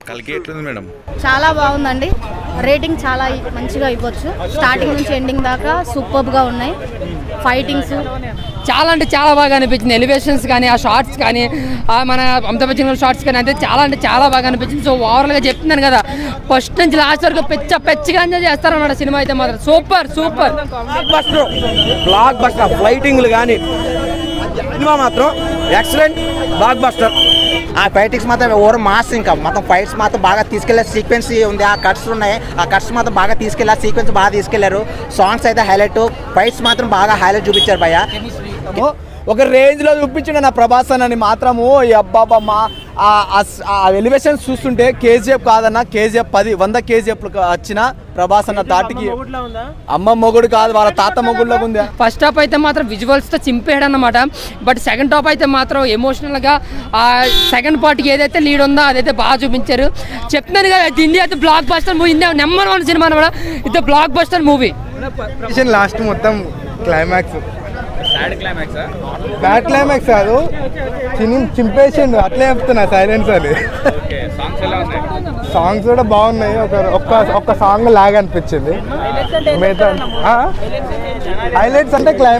కల్కి ఎట్లుంది మేడం? చాలా బాగుందండి. రేటింగ్ చాలా మంచిగా ఇవ్వచ్చు. స్టార్టింగ్ నుంచి ఎండింగ్ దాకా సూపర్గా ఉన్నాయి. ఫైటింగ్స్ చాలా అంటే చాలా బాగా అనిపించింది. ఎలివేషన్స్ కానీ, ఆ షార్ట్స్ కానీ, మన అమితాబ్ బచ్చన్ షార్ట్స్ కానీ అంటే చాలా బాగా అనిపించింది. సో ఓవరాల్గా చెప్తున్నాను కదా, ఫస్ట్ నుంచి లాస్ట్ వరకు పెచ్చిగా ఎంజాయ్ చేస్తారన్నమాట. సినిమా అయితే మాత్రం సూపర్ బ్లాక్ బస్టర్. ఫ్లైటింగ్లు కానీ సినిమా మాత్రం ఎక్సలెంట్ బ్లాక్ బస్టర్. ఆ ఫైటింగ్స్ మాత్రం ఓవర్ మాస్, ఇంకా మొత్తం ఫైట్స్ మాత్రం బాగా తీసుకెళ్లే సీక్వెన్స్ ఉంది. ఆ కట్స్ ఉన్నాయి, ఆ కట్స్ మాత్రం బాగా తీసుకెళ్ళారు, సీక్వెన్స్ బాగా తీసుకెళ్లారు. సాంగ్స్ అయితే హైలైట్, ఫైట్స్ మాత్రం బాగా హైలైట్ చూపించారు భయ్య. ఒక రేంజ్ లో చూపించిండు నా ప్రభాస్ అని మాత్రము. అబ్బాబా మా ఆ ఎలివేషన్స్ చూస్తుంటే కేజీఎఫ్ కాదన్న, కేజీఎఫ్ 100 కేజీఎఫ్ వచ్చిన ప్రభాస్ అన్న తాటికి అమ్మ మొగుడు కాదు, వాళ్ళ తాత మొగుడులో ఉంది. ఫస్ట్ హాఫ్ అయితే మాత్రం విజువల్స్ తో చింపేయడం అన్నమాట. బట్ సెకండ్ హాఫ్ అయితే మాత్రం ఎమోషనల్ గా ఆ సెకండ్ పార్ట్ కి ఏదైతే లీడ్ ఉందో అదైతే బాగా చూపించారు. చెప్తున్నాను కదా, ఇండియా అయితే block buster movie, India number 1 cinema అనమాట. ఇది బ్లాక్ బస్టర్ మూవీ. లాస్ట్ మొత్తం క్లైమాక్స్ బ్యాడ్ క్లైమాక్స్ కాదు, చింపేసిండు అట్లే చెప్తున్నా. సైలెన్స్ అని సాంగ్స్ కూడా బాగున్నాయి. ఒక్క సాంగ్ లాగ్ అనిపించింది. హైలైట్స్ అంటే క్లైమాక్స్.